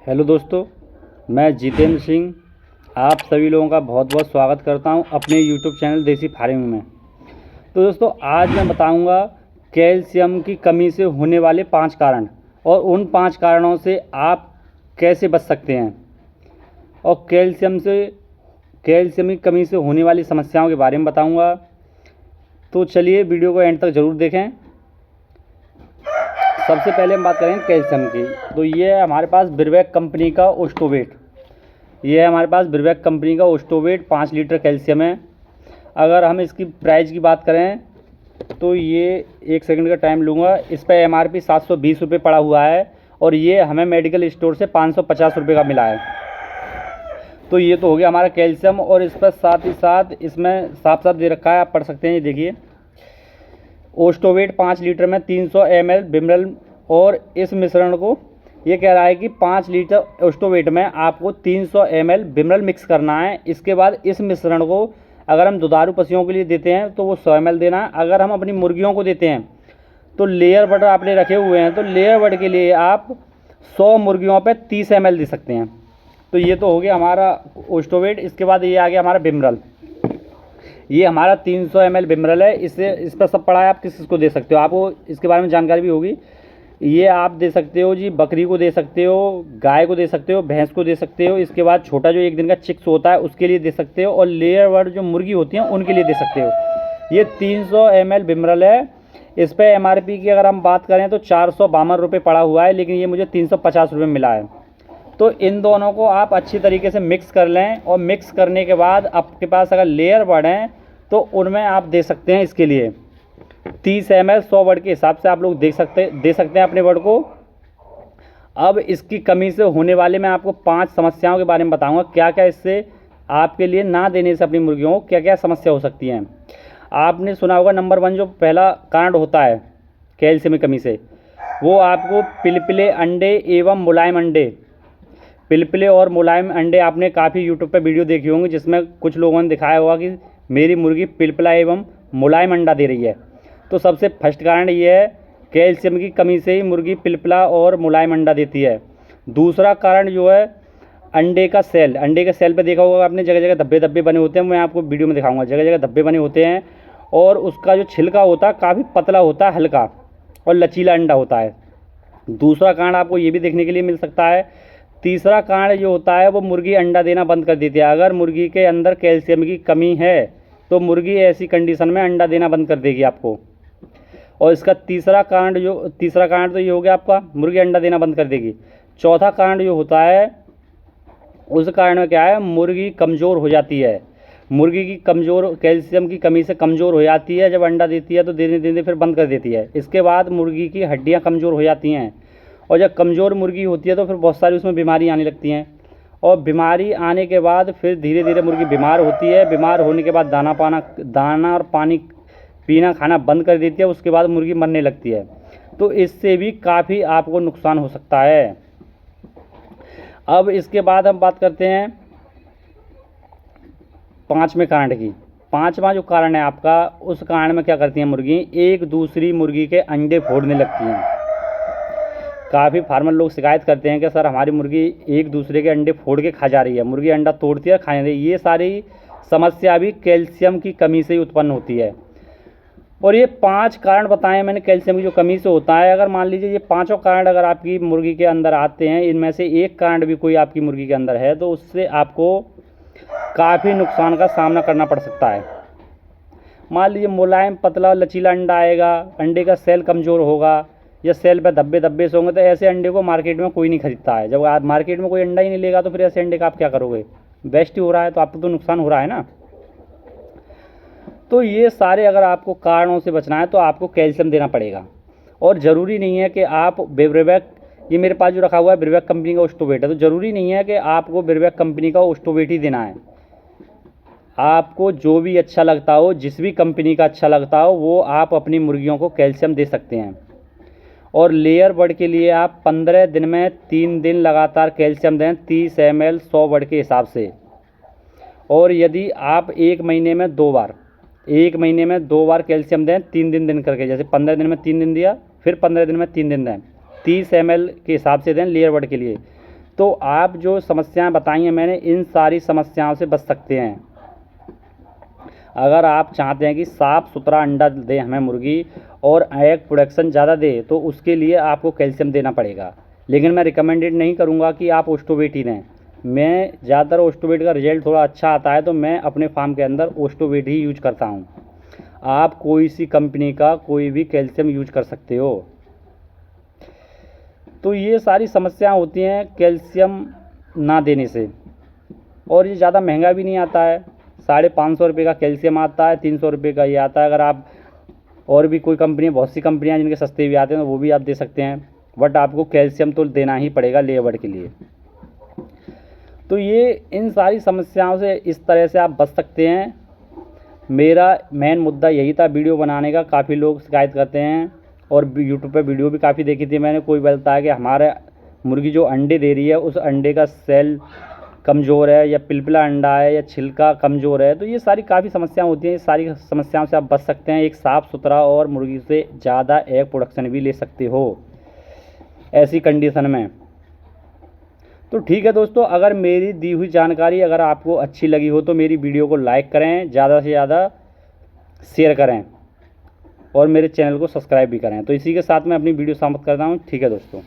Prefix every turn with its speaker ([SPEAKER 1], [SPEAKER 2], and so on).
[SPEAKER 1] Hello दोस्तों, मैं जितेंद्र सिंह आप सभी लोगों का बहुत बहुत स्वागत करता हूं अपने यूट्यूब चैनल देसी फार्मिंग में। तो दोस्तों, आज मैं बताऊंगा कैल्शियम की कमी से होने वाले 5 कारण और उन 5 कारणों से आप कैसे बच सकते हैं और कैल्शियम की कमी से होने वाली समस्याओं के बारे में बताऊंगा। तो चलिए वीडियो को एंड तक ज़रूर देखें। सबसे पहले हम बात करें कैल्शियम की, तो ये है हमारे पास ब्रिवैक कंपनी का ओस्टोवेट। ये है हमारे पास ब्रिवैक कंपनी का ओस्टोवेट 5 लीटर कैल्शियम है। अगर हम इसकी प्राइस की बात करें तो ये 1 सेकंड का टाइम लूँगा। इस पर MRP 720 रुपये पड़ा हुआ है और ये हमें मेडिकल स्टोर से 550 रुपये का मिला है। तो ये तो हो गया हमारा कैल्शियम। और इस पर साथ ही साथ इसमें साफ साफ दे रखा है, आप पढ़ सकते हैं। ये देखिए, ओस्टोवेट 5 लीटर में 300 ml बिमरल, और इस मिश्रण को ये कह रहा है कि 5 लीटर ओस्टोवेट में आपको 300 ml बिमरल मिक्स करना है। इसके बाद इस मिश्रण को अगर हम दुधारू पशुओं के लिए देते हैं तो वो 100 ml देना है। अगर हम अपनी मुर्गियों को देते हैं तो लेयर बर्ड आपने रखे हुए हैं तो लेयर बर्ड के लिए आप 100 मुर्गियों पे 30 ml दे सकते हैं। तो ये तो हो गया हमारा ओस्टोवेट। इसके बाद ये आ गया हमारा बिमरल। ये हमारा 300 ml बिमरल है। इस पर सब पड़ा है, आप किस को दे सकते हो, आपको इसके बारे में जानकारी भी होगी। ये आप दे सकते हो जी, बकरी को दे सकते हो, गाय को दे सकते हो, भैंस को दे सकते हो। इसके बाद छोटा जो 1 दिन का चिक्स होता है उसके लिए दे सकते हो, और लेयर बर्ड जो मुर्गी होती हैं उनके लिए दे सकते हो। ये 300 ml बिमरल है। इस पर MRP की अगर हम बात करें तो 452 रुपये पड़ा हुआ है, लेकिन ये मुझे 350 रुपये मिला है। तो इन दोनों को आप अच्छी तरीके से मिक्स कर लें, और मिक्स करने के बाद आपके पास अगर लेयर बर्ड हैं तो उनमें आप दे सकते हैं इसके लिए 30 ml 100 बर्ड के हिसाब से आप लोग दे सकते हैं अपने बर्ड को। अब इसकी कमी से होने वाले मैं आपको 5 समस्याओं के बारे में बताऊंगा, क्या क्या इससे आपके लिए ना देने से अपनी मुर्गियों को क्या क्या समस्या हो सकती हैं। आपने सुना होगा नंबर 1 जो पहला कारण होता है कैल्शियम की कमी से, वो आपको पिलपिले अंडे एवं मुलायम अंडे। पिलपिले और मुलायम अंडे आपने काफ़ी यूट्यूब पर वीडियो देखी होंगी जिसमें कुछ लोगों ने दिखाया होगा कि मेरी मुर्गी पिलपिला एवं मुलायम अंडा दे रही है। तो सबसे फर्स्ट कारण ये है, कैल्शियम की कमी से ही मुर्गी पिलपिला और मुलायम अंडा देती है। दूसरा कारण जो है अंडे का सेल। अंडे के सेल पे देखा होगा आपने, जगह जगह धब्बे धब्बे बने होते हैं। मैं आपको वीडियो में दिखाऊंगा, जगह जगह धब्बे बने होते हैं, और उसका जो छिलका होता है काफ़ी पतला होता है, हल्का और लचीला अंडा होता है। दूसरा कारण आपको ये भी देखने के लिए मिल सकता है। तीसरा कारण जो होता है वो मुर्गी अंडा देना बंद कर देती है। अगर मुर्गी के अंदर कैल्शियम की कमी है तो मुर्गी ऐसी कंडीशन में अंडा देना बंद कर देगी आपको। और इसका तीसरा कारण तो ये हो गया आपका, मुर्गी अंडा देना बंद कर देगी। चौथा कारण जो होता है, उस कारण में क्या है, मुर्गी कमज़ोर हो जाती है। मुर्गी की कैल्शियम की कमी से कमज़ोर हो जाती है। जब अंडा देती है तो देने फिर बंद कर देती है। इसके बाद मुर्गी की हड्डियाँ कमज़ोर हो जाती हैं, और जब कमज़ोर मुर्गी होती है तो फिर बहुत सारी उसमें बीमारी आने लगती हैं। और बीमारी आने के बाद फिर धीरे धीरे मुर्गी बीमार होती है। बीमार होने के बाद दाना और पानी पीना खाना बंद कर देती है। उसके बाद मुर्गी मरने लगती है। तो इससे भी काफ़ी आपको नुकसान हो सकता है। अब इसके बाद हम बात करते हैं 5वें कारण की। 5वां जो कारण है आपका, उस कारण में क्या करती हैं मुर्गी, एक दूसरी मुर्गी के अंडे फोड़ने लगती हैं। काफ़ी फार्मर लोग शिकायत करते हैं कि सर हमारी मुर्गी एक दूसरे के अंडे फोड़ के खा जा रही है, मुर्गी अंडा तोड़ती है और खाने रही है। ये सारी समस्या भी कैल्शियम की कमी से ही उत्पन्न होती है। और ये 5 कारण बताएं मैंने कैल्शियम की जो कमी से होता है। अगर मान लीजिए ये 5 कारण अगर आपकी मुर्गी के अंदर आते हैं, इनमें से एक कारण भी कोई आपकी मुर्गी के अंदर है, तो उससे आपको काफ़ी नुकसान का सामना करना पड़ सकता है। मान लीजिए मुलायम पतला लचीला अंडा आएगा, अंडे का सेल कमज़ोर होगा, या सेल पे धब्बे से होंगे, तो ऐसे अंडे को मार्केट में कोई नहीं खरीदता है। जब आप मार्केट में कोई अंडा ही नहीं लेगा तो फिर ऐसे अंडे का आप क्या करोगे, वेस्ट ही हो रहा है, तो आपको तो नुकसान हो रहा है ना। तो ये सारे अगर आपको कारणों से बचना है तो आपको कैल्शियम देना पड़ेगा। और ज़रूरी नहीं है कि आप ब्रिवैक, ये मेरे पास जो रखा हुआ है ब्रिवैक कंपनी का ओस्टोवेट है, तो ज़रूरी नहीं है कि आपको ब्रिवैक कंपनी का ओस्टोवेट ही देना है। आपको जो भी अच्छा लगता हो, जिस भी कंपनी का अच्छा लगता हो, वो आप अपनी मुर्गियों को कैल्शियम दे सकते हैं। और लेयर बर्ड के लिए आप 15 दिन में 3 दिन लगातार कैल्शियम दें, 30 ml 100 बर्ड के हिसाब से। और यदि आप एक महीने में 2 बार कैल्शियम दें, 3 दिन करके, जैसे 15 दिन में 3 दिन दिया, फिर 15 दिन में 3 दिन दें, 30 ml के हिसाब से दें लेयर बर्ड के लिए। तो आप जो समस्याएं बताई हैं मैंने, इन सारी समस्याओं से बच सकते हैं। अगर आप चाहते हैं कि साफ़ सुथरा अंडा दे हमें मुर्गी और एग प्रोडक्शन ज़्यादा दे, तो उसके लिए आपको कैल्शियम देना पड़ेगा। लेकिन मैं रिकमेंडेड नहीं करूँगा कि आप ओस्टोवेट ही दें। मैं ज़्यादातर ओस्टोवेट का रिजल्ट थोड़ा अच्छा आता है, तो मैं अपने फार्म के अंदर ओस्टोवेट ही यूज करता हूँ। आप कोई सी कंपनी का कोई भी कैल्शियम यूज कर सकते हो। तो ये सारी समस्या होती हैं कैल्शियम ना देने से, और ये ज़्यादा महंगा भी नहीं आता है। 550 रुपये का कैल्शियम आता है, 300 रुपये का ये आता है। अगर आप और भी कोई कंपनी, बहुत सी कंपनियां जिनके सस्ते भी आते हैं, तो वो भी आप दे सकते हैं, बट आपको कैल्शियम तो देना ही पड़ेगा लेबर के लिए। तो ये इन सारी समस्याओं से इस तरह से आप बच सकते हैं। मेरा मेन मुद्दा यही था वीडियो बनाने का। काफ़ी लोग शिकायत करते हैं, और यूट्यूब पे वीडियो भी काफ़ी देखी थी मैंने। कोई बोलता है कि हमारे मुर्गी जो अंडे दे रही है उस अंडे का सेल कमज़ोर है, या पिलपिला अंडा है, या छिलका कमज़ोर है। तो ये सारी काफ़ी समस्याएं होती हैं। इस सारी समस्याओं से आप बच सकते हैं। एक साफ़ सुथरा और मुर्गी से ज़्यादा एग प्रोडक्शन भी ले सकते हो ऐसी कंडीशन में। तो ठीक है दोस्तों, अगर मेरी दी हुई जानकारी अगर आपको अच्छी लगी हो तो मेरी वीडियो को लाइक करें, ज़्यादा से ज़्यादा शेयर करें, और मेरे चैनल को सब्सक्राइब भी करें। तो इसी के साथ मैं अपनी वीडियो समाप्त करता हूँ। ठीक है दोस्तों।